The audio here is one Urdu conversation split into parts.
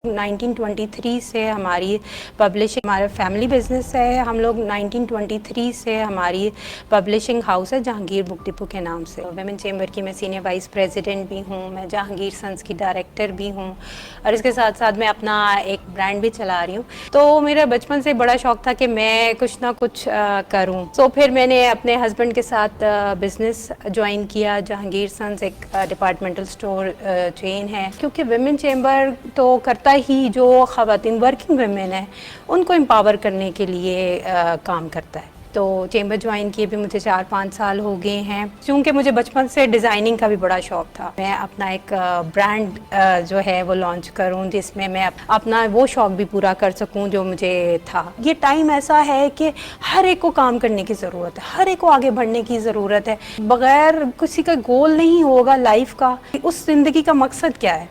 1923 سے ہماری پبلشنگ ہمارا فیملی بزنس ہے. ہم لوگ 1923 سے ہماری پبلشنگ ہاؤس ہے جہانگیر بک ڈپو کے نام سے. ویمن چیمبر کی میں سینئر وائس پریزیڈنٹ بھی ہوں. میں جہانگیر سنس کی ڈائریکٹر بھی ہوں اور اس کے ساتھ ساتھ میں اپنا ایک برانڈ بھی چلا رہی ہوں. تو میرا بچپن سے بڑا شوق تھا کہ میں کچھ نہ کچھ کروں. تو پھر میں نے اپنے ہسبینڈ کے ساتھ بزنس جوائن کیا. جہانگیر سنس ایک ڈپارٹمنٹل اسٹور چین ہے, کیونکہ ویمن چیمبر تو کرتا ہی جو خواتین ورکنگ ویمن ہیں ان کو امپاور کرنے کے لیے کام کرتا ہے. تو چیمبر جوائن کیے بھی مجھے 4-5 سال ہو گئے ہیں. چونکہ مجھے بچپن سے ڈیزائننگ کا بھی بڑا شوق تھا, میں اپنا ایک برانڈ جو ہے وہ لانچ کروں جس میں میں اپنا وہ شوق بھی پورا کر سکوں جو مجھے تھا. یہ ٹائم ایسا ہے کہ ہر ایک کو کام کرنے کی ضرورت ہے, ہر ایک کو آگے بڑھنے کی ضرورت ہے. بغیر کسی کا گول نہیں ہوگا لائف کا. اس زندگی کا مقصد کیا ہے؟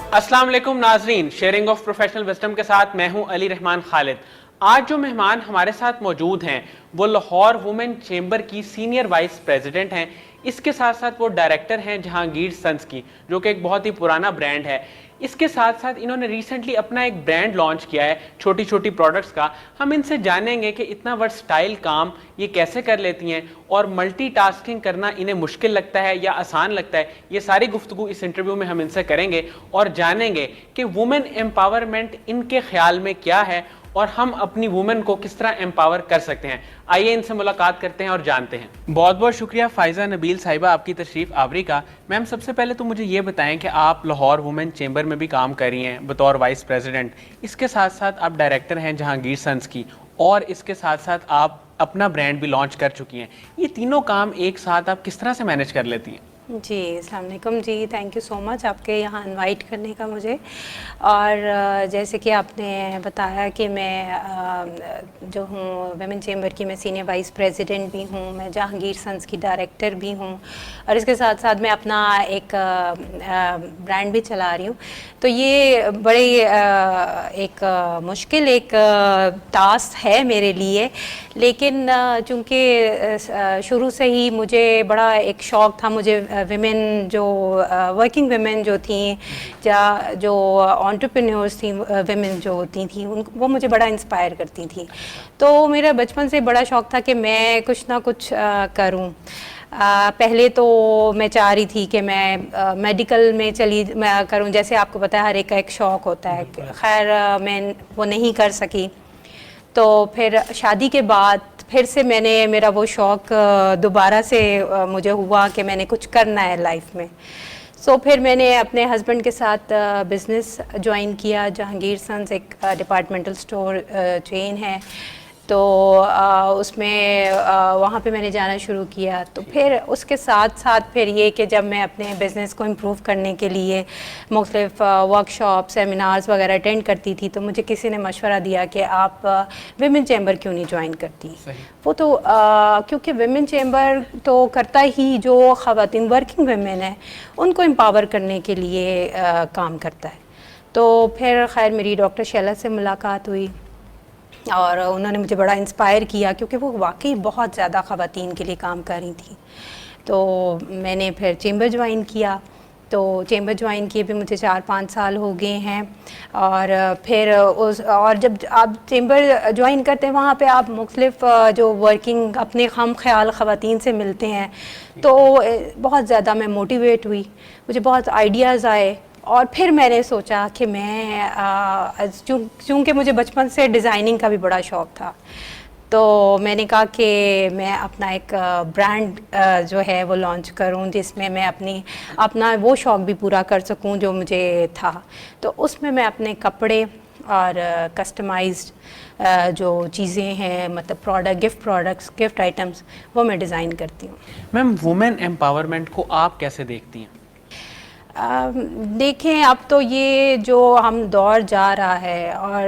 السلام علیکم ناظرین, شیئرنگ آف پروفیشنل وزڈم کے ساتھ میں ہوں علی رحمان خالد. آج جو مہمان ہمارے ساتھ موجود ہیں وہ لاہور وومن چیمبر کی سینئر وائس پریزیڈنٹ ہیں. اس کے ساتھ ساتھ وہ ڈائریکٹر ہیں جہانگیر سنس کی, جو کہ ایک بہت ہی پرانا برانڈ ہے. اس کے ساتھ ساتھ انہوں نے ریسنٹلی اپنا ایک برانڈ لانچ کیا ہے چھوٹی چھوٹی پروڈکٹس کا. ہم ان سے جانیں گے کہ اتنا ورسٹائل کام یہ کیسے کر لیتی ہیں اور ملٹی ٹاسکنگ کرنا انہیں مشکل لگتا ہے یا آسان لگتا ہے. یہ ساری گفتگو اس انٹرویو میں ہم ان سے کریں گے اور جانیں گے کہ وومن امپاورمنٹ ان کے خیال میں کیا ہے اور ہم اپنی وومن کو کس طرح امپاور کر سکتے ہیں. آئیے ان سے ملاقات کرتے ہیں اور جانتے ہیں. بہت بہت شکریہ فائزہ نبیل صاحبہ آپ کی تشریف آوری کا. میم سب سے پہلے تو مجھے یہ بتائیں کہ آپ لاہور وومن چیمبر میں بھی کام کر رہی ہیں بطور وائس پریزیڈنٹ, اس کے ساتھ ساتھ آپ ڈائریکٹر ہیں جہانگیر سنس کی, اور اس کے ساتھ ساتھ آپ اپنا برانڈ بھی لانچ کر چکی ہیں. یہ تینوں کام ایک ساتھ آپ کس طرح سے مینیج کر لیتی ہیں؟ جی السلام علیکم. جی تھینک یو سو مچ آپ کے یہاں انوائٹ کرنے کا مجھے. اور جیسے کہ آپ نے بتایا کہ میں جو ہوں ویمن چیمبر کی میں سینئر وائس پریزیڈنٹ بھی ہوں. میں جہانگیر سنس کی ڈائریکٹر بھی ہوں اور اس کے ساتھ ساتھ میں اپنا ایک برانڈ بھی چلا رہی ہوں. تو یہ بڑی ایک مشکل ایک ٹاسک ہے میرے لیے, لیکن چونکہ شروع سے ہی مجھے بڑا ایک شوق تھا. مجھے ویمن جو ورکنگ ویمن جو تھیں یا جو انٹرپرینیورس تھیں ویمن جو ہوتی تھیں وہ مجھے بڑا انسپائر کرتی تھیں. تو میرا بچپن سے بڑا شوق تھا کہ میں کچھ نہ کچھ کروں. پہلے تو میں چاہ رہی تھی کہ میں میڈیکل میں میں کروں, جیسے آپ کو پتہ ہے ہر ایک کا ایک شوق ہوتا ہے. خیر میں وہ نہیں کر سکی. تو پھر شادی کے بعد پھر سے میرا وہ شوق دوبارہ سے مجھے ہوا کہ میں نے کچھ کرنا ہے لائف میں. سو پھر میں نے اپنے ہسبینڈ کے ساتھ بزنس جوائن کیا. جہانگیر سنس ایک ڈپارٹمنٹل اسٹور چین ہے, تو اس میں وہاں پہ میں نے جانا شروع کیا. تو پھر اس کے ساتھ ساتھ پھر یہ کہ جب میں اپنے بزنس کو امپروو کرنے کے لیے مختلف ورک شاپ سیمینارز وغیرہ اٹینڈ کرتی تھی, تو مجھے کسی نے مشورہ دیا کہ آپ ویمن چیمبر کیوں نہیں جوائن کرتی. وہ تو کیونکہ ویمن چیمبر تو کرتا ہی جو خواتین ورکنگ ویمن ہیں ان کو امپاور کرنے کے لیے کام کرتا ہے. تو پھر خیر میری ڈاکٹر شیلا سے ملاقات ہوئی اور انہوں نے مجھے بڑا انسپائر کیا, کیونکہ وہ واقعی بہت زیادہ خواتین کے لیے کام کر رہی تھیں. تو میں نے پھر چیمبر جوائن کیا. تو چیمبر جوائن کیے بھی مجھے 4-5 سال ہو گئے ہیں. اور پھر اور جب آپ چیمبر جوائن کرتے ہیں وہاں پہ آپ مختلف جو ورکنگ اپنے خام خیال خواتین سے ملتے ہیں, تو بہت زیادہ میں موٹیویٹ ہوئی, مجھے بہت آئیڈیاز آئے. اور پھر میں نے سوچا کہ میں چونکہ مجھے بچپن سے ڈیزائننگ کا بھی بڑا شوق تھا, تو میں نے کہا کہ میں اپنا ایک برانڈ جو ہے وہ لانچ کروں جس میں میں اپنا وہ شوق بھی پورا کر سکوں جو مجھے تھا. تو اس میں اپنے کپڑے اور کسٹمائزڈ جو چیزیں ہیں مطلب پروڈکٹس گفٹ آئٹمس وہ میں ڈیزائن کرتی ہوں. میم وومن امپاورمنٹ کو آپ کیسے دیکھتی ہیں؟ دیکھیں اب تو یہ جو ہم دور جا رہا ہے اور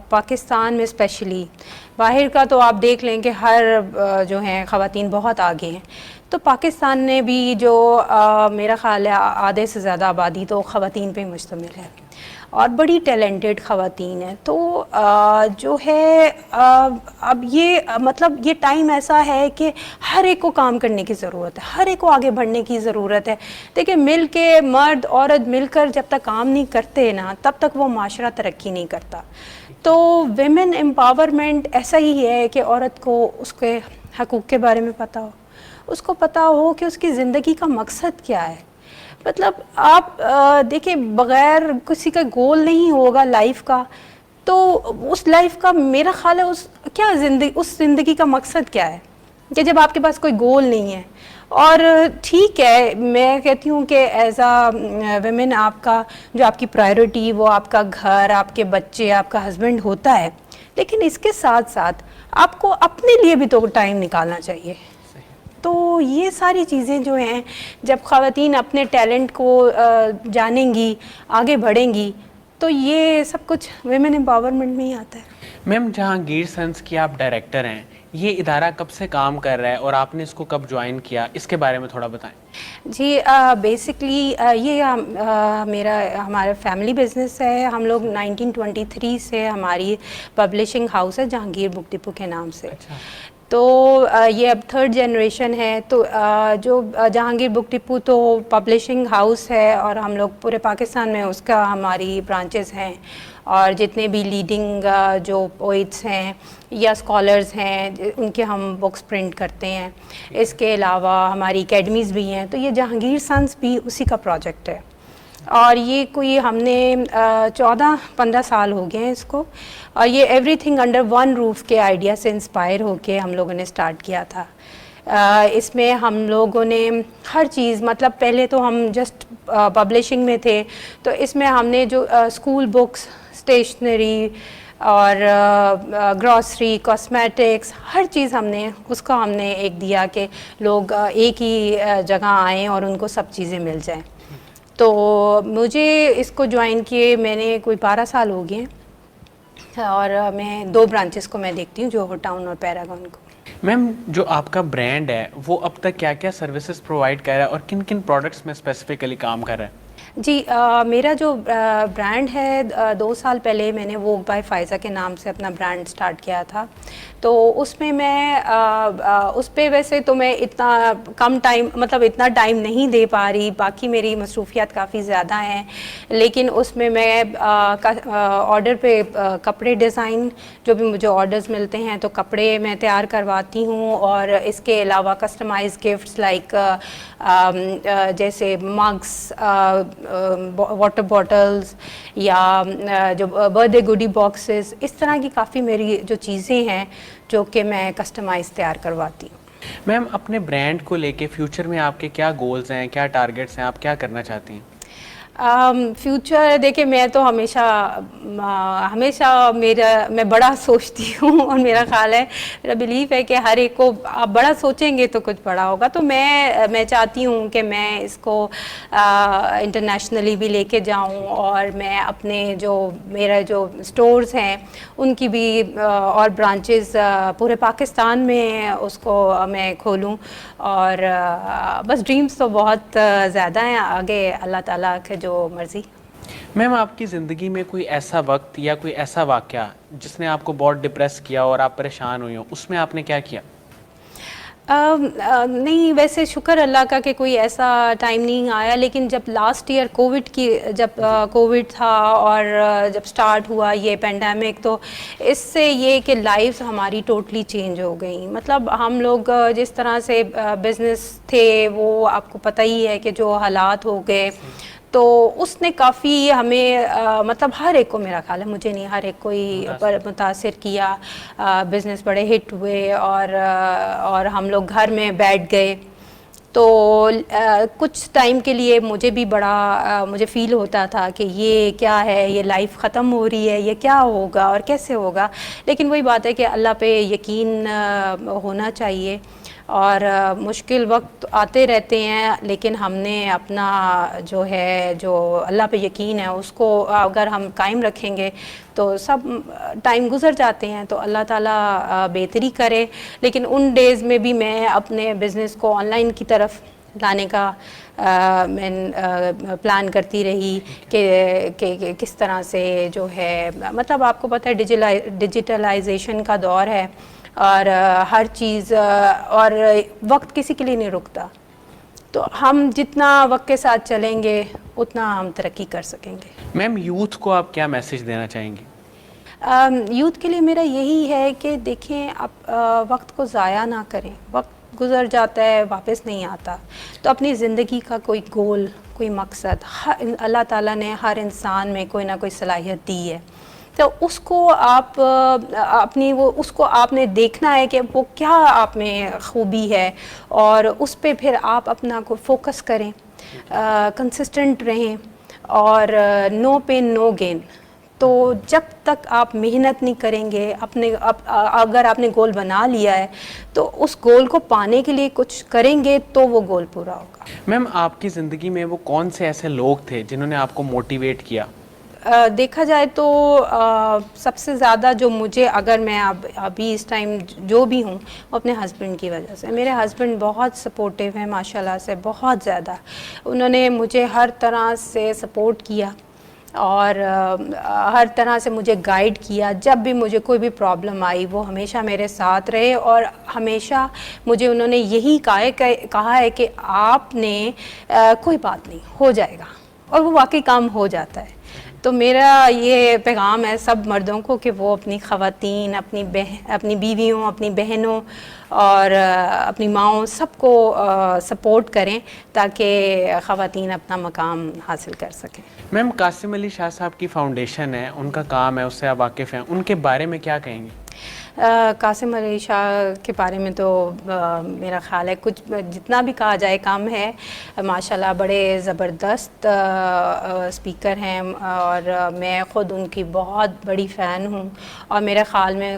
پاکستان میں اسپیشلی, باہر کا تو آپ دیکھ لیں کہ ہر جو ہیں خواتین بہت آگے ہیں. تو پاکستان نے بھی جو میرا خیال ہے آدھے سے زیادہ آبادی تو خواتین پہ مشتمل ہے اور بڑی ٹیلنٹڈ خواتین ہیں. تو جو ہے اب یہ مطلب یہ ٹائم ایسا ہے کہ ہر ایک کو کام کرنے کی ضرورت ہے, ہر ایک کو آگے بڑھنے کی ضرورت ہے. دیکھیں مل کے مرد عورت مل کر جب تک کام نہیں کرتے نا تب تک وہ معاشرہ ترقی نہیں کرتا. تو ویمن امپاورمنٹ ایسا ہی ہے کہ عورت کو اس کے حقوق کے بارے میں پتہ ہو, اس کو پتہ ہو کہ اس کی زندگی کا مقصد کیا ہے. مطلب آپ دیکھیں بغیر کسی کا گول نہیں ہوگا لائف کا, تو اس لائف کا میرا خیال ہے اس زندگی کا مقصد کیا ہے کہ جب آپ کے پاس کوئی گول نہیں ہے. اور ٹھیک ہے میں کہتی ہوں کہ ایز اے ویمن آپ کا جو آپ کی پرائیورٹی وہ آپ کا گھر, آپ کے بچے, آپ کا ہسبینڈ ہوتا ہے, لیکن اس کے ساتھ ساتھ آپ کو اپنے لیے بھی تو ٹائم نکالنا چاہیے. تو یہ ساری چیزیں جو ہیں جب خواتین اپنے ٹیلنٹ کو جانیں گی, آگے بڑھیں گی, تو یہ سب کچھ ویمن امپاورمنٹ میں ہی آتا ہے. میم جہانگیر سنس کی آپ ڈائریکٹر ہیں, یہ ادارہ کب سے کام کر رہا ہے اور آپ نے اس کو کب جوائن کیا, اس کے بارے میں تھوڑا بتائیں. جی بیسکلی یہ ہمارا فیملی بزنس ہے. ہم لوگ 1923 سے ہماری پبلشنگ ہاؤس ہے جہانگیر بک ڈپو کے نام سے. تو یہ اب 3rd جنریشن ہے. تو جو جہانگیر بک ڈپو تو پبلشنگ ہاؤس ہے اور ہم لوگ پورے پاکستان میں اس کا ہماری برانچز ہیں, اور جتنے بھی لیڈنگ جو پوئٹس ہیں یا اسکالرز ہیں ان کے ہم بکس پرنٹ کرتے ہیں. اس کے علاوہ ہماری اکیڈمیز بھی ہیں. تو یہ جہانگیر سنس بھی اسی کا پروجیکٹ ہے, اور یہ کوئی ہم نے 14-15 سال ہو گئے ہیں اس کو, اور یہ everything under one roof کے آئیڈیا سے انسپائر ہو کے ہم لوگوں نے اسٹارٹ کیا تھا. اس میں ہم لوگوں نے ہر چیز, مطلب پہلے تو ہم جسٹ پبلشنگ میں تھے, تو اس میں ہم نے جو اسکول بکس, اسٹیشنری اور گروسری, کاسمیٹکس, ہر چیز ہم نے ایک دیا کہ لوگ ایک ہی جگہ آئیں اور ان کو سب چیزیں مل جائیں. تو مجھے اس کو جوائن کیے میں نے کوئی 12 سال ہو گئے ہیں, اور میں 2 برانچز کو میں دیکھتی ہوں, جوہر ٹاؤن اور پیراگون کو. میم جو آپ کا برانڈ ہے وہ اب تک کیا کیا سروسز پرووائڈ کر رہا ہے اور کن کن پروڈکٹس میں اسپیسیفکلی کام کر رہا ہے؟ جی میرا جو برانڈ ہے 2 سال پہلے میں نے ووگ بائی فائزہ کے نام سے اپنا برانڈ سٹارٹ کیا تھا. تو اس میں اس پہ ویسے تو میں اتنا کم ٹائم, مطلب اتنا ٹائم نہیں دے پا رہی, باقی میری مصروفیات کافی زیادہ ہیں. لیکن اس میں آرڈر پہ کپڑے ڈیزائن, جو بھی مجھے آرڈرز ملتے ہیں تو کپڑے میں تیار کرواتی ہوں, اور اس کے علاوہ کسٹمائز گفٹس لائک جیسے مگس, واٹر باٹلز, یا جو برتھ ڈے گوڈی باکسز, اس طرح کی کافی میری جو چیزیں ہیں جو کہ میں کسٹمائز تیار کرواتی ہوں. میم اپنے برانڈ کو لے کے فیوچر میں آپ کے کیا گولز ہیں, کیا ٹارگیٹس ہیں, آپ کیا کرنا چاہتی ہیں؟ فیوچر دیکھیں میں تو ہمیشہ میں بڑا سوچتی ہوں, اور میرا خیال ہے, میرا بلیف ہے کہ ہر ایک کو آپ بڑا سوچیں گے تو کچھ بڑا ہوگا. تو میں چاہتی ہوں کہ میں اس کو انٹرنیشنلی بھی لے کے جاؤں, اور میں اپنے میرا جو اسٹورز ہیں ان کی بھی اور برانچز پورے پاکستان میں اس کو میں کھولوں. اور بس ڈریمز تو بہت زیادہ ہیں, آگے اللہ تعالیٰ کے جو مرضی. میم آپ کی زندگی میں کوئی ایسا وقت یا کوئی ایسا واقعہ جس نے آپ کو بہت ڈپریس کیا اور آپ پریشان ہوئی ہوں, اس میں آپ نے کیا کیا؟ نہیں ویسے شکر اللہ کا کہ کوئی ایسا ٹائم نہیں آیا, لیکن جب لاسٹ ایئر جب کووڈ تھا اور جب سٹارٹ ہوا یہ پینڈیمک, تو اس سے یہ کہ لائف ہماری ٹوٹلی چینج ہو گئی. مطلب ہم لوگ جس طرح سے بزنس تھے وہ آپ کو پتہ ہی ہے کہ جو حالات ہو گئے, تو اس نے کافی ہمیں مطلب ہر ایک کو, میرا خیال ہے مجھے نہیں, ہر ایک کو ہی متاثر کیا. بزنس بڑے ہٹ ہوئے اور ہم لوگ گھر میں بیٹھ گئے. تو کچھ ٹائم کے لیے مجھے بھی مجھے فیل ہوتا تھا کہ یہ کیا ہے, یہ لائف ختم ہو رہی ہے, یہ کیا ہوگا اور کیسے ہوگا. لیکن وہی بات ہے کہ اللہ پہ یقین ہونا چاہیے, اور مشکل وقت آتے رہتے ہیں، لیکن ہم نے اپنا جو ہے جو اللہ پہ یقین ہے اس کو اگر ہم قائم رکھیں گے تو سب ٹائم گزر جاتے ہیں، تو اللہ تعالیٰ بہتری کرے۔ لیکن ان ڈیز میں بھی میں اپنے بزنس کو آن لائن کی طرف لانے کا میں پلان کرتی رہی کہ کس طرح سے جو ہے، مطلب آپ کو پتہ ہے ڈیجیٹلائزیشن کا دور ہے، اور ہر چیز اور وقت کسی کے لیے نہیں رکتا، تو ہم جتنا وقت کے ساتھ چلیں گے اتنا ہم ترقی کر سکیں گے۔ میم یوتھ کو آپ کیا میسج دینا چاہیں گے؟ یوتھ کے لیے میرا یہی ہے کہ دیکھیں آپ وقت کو ضائع نہ کریں، وقت گزر جاتا ہے واپس نہیں آتا، تو اپنی زندگی کا کوئی گول، کوئی مقصد، اللہ تعالیٰ نے ہر انسان میں کوئی نہ کوئی صلاحیت دی ہے، تو اس کو آپ اس کو آپ نے دیکھنا ہے کہ وہ کیا آپ میں خوبی ہے، اور اس پہ پھر آپ اپنا کو فوکس کریں، کنسسٹنٹ رہیں، اور نو پین نو گین۔ تو جب تک آپ محنت نہیں کریں گے، اگر آپ نے گول بنا لیا ہے تو اس گول کو پانے کے لیے کچھ کریں گے تو وہ گول پورا ہوگا۔ میم آپ کی زندگی میں وہ کون سے ایسے لوگ تھے جنہوں نے آپ کو موٹیویٹ کیا؟ دیکھا جائے تو سب سے زیادہ جو مجھے، اگر میں ابھی اس ٹائم جو بھی ہوں، وہ اپنے ہسبینڈ کی وجہ سے۔ میرے ہسبینڈ بہت سپورٹیو ہیں ماشاءاللہ سے، بہت زیادہ، انہوں نے مجھے ہر طرح سے سپورٹ کیا اور ہر طرح سے مجھے گائیڈ کیا۔ جب بھی مجھے کوئی بھی پرابلم آئی وہ ہمیشہ میرے ساتھ رہے، اور ہمیشہ مجھے انہوں نے یہی کہا ہے کہ آپ نے کوئی بات نہیں، ہو جائے گا، اور وہ واقعی کام ہو جاتا ہے۔ تو میرا یہ پیغام ہے سب مردوں کو کہ وہ اپنی خواتین، اپنی بیویوں، اپنی بہنوں اور اپنی ماؤں، سب کو سپورٹ کریں تاکہ خواتین اپنا مقام حاصل کر سکیں۔ میم قاسم علی شاہ صاحب کی فاؤنڈیشن ہے، ان کا کام ہے، اس سے آپ واقف ہیں، ان کے بارے میں کیا کہیں گے؟ قاسم علی شاہ کے بارے میں تو میرا خیال ہے کچھ جتنا بھی کہا جائے کم ہے۔ ماشاءاللہ بڑے زبردست اسپیکر ہیں، اور میں خود ان کی بہت بڑی فین ہوں، اور میرے خیال میں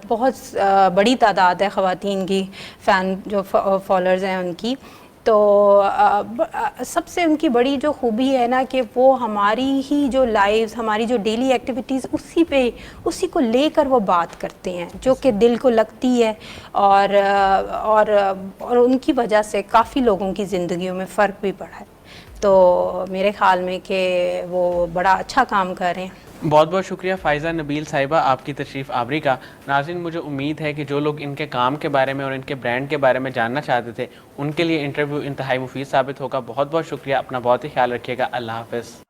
بہت بڑی تعداد ہے خواتین کی فین جو فالوورز ہیں ان کی۔ تو سب سے ان کی بڑی جو خوبی ہے نا کہ وہ ہماری ہی جو لائفز، ہماری جو ڈیلی ایکٹیویٹیز، اسی کو لے کر وہ بات کرتے ہیں جو کہ دل کو لگتی ہے، اور ان کی وجہ سے کافی لوگوں کی زندگیوں میں فرق بھی پڑا ہے۔ تو میرے خیال میں کہ وہ بڑا اچھا کام کر رہے ہیں۔ بہت بہت شکریہ فائزہ نبیل صاحبہ آپ کی تشریف آوری کا۔ ناظرین، مجھے امید ہے کہ جو لوگ ان کے کام کے بارے میں اور ان کے برانڈ کے بارے میں جاننا چاہتے تھے ان کے لیے انٹرویو انتہائی مفید ثابت ہوگا۔ بہت بہت شکریہ، اپنا بہت ہی خیال رکھیے گا۔ اللہ حافظ۔